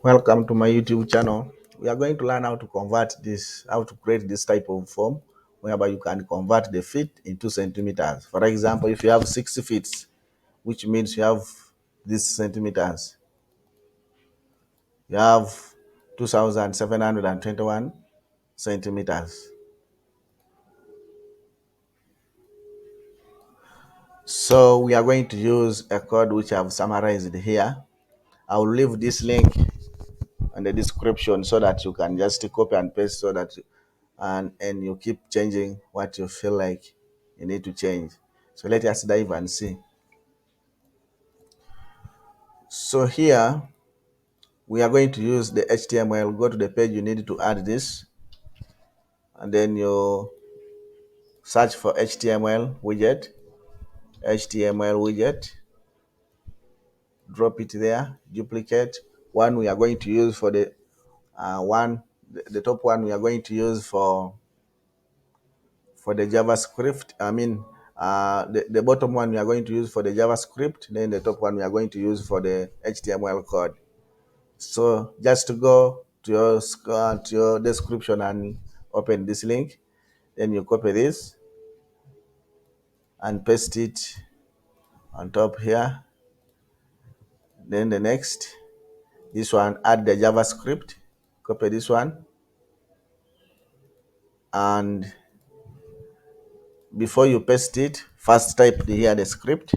Welcome to my YouTube channel. We are going to learn how to create this type of form whereby you can convert the feet into centimeters. For example, if you have 60 feet, which means you have these centimeters, you have 2,721 centimeters. So we are going to use a code which I have summarized here. I will leave this link in the description so that you can just copy and paste so that and you keep changing what you feel like you need to change. So let us dive and see. So here we are going to use the HTML. Go to the page you need to add this, and then you search for HTML widget, drop it there, duplicate one we are going to use for the top one we are going to use for the JavaScript. The bottom one we are going to use for the JavaScript, then the top one we are going to use for the HTML code. So just to go to your description and open this link, then you copy this and paste it on top here. Then the next, this one, add the JavaScript, copy this one, and before you paste it, first type here the script,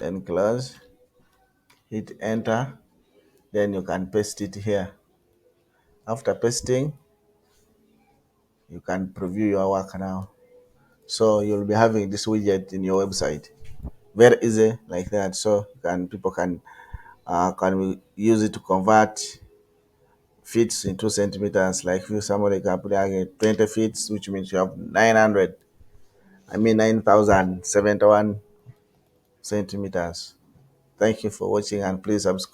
then close, hit enter, then you can paste it here. After pasting, you can preview your work now. So you'll be having this widget in your website. Very easy like that. So people can use it to convert feet into centimeters. Like if somebody can put like 20 feet, which means you have 9,071 centimeters. Thank you for watching, and please subscribe.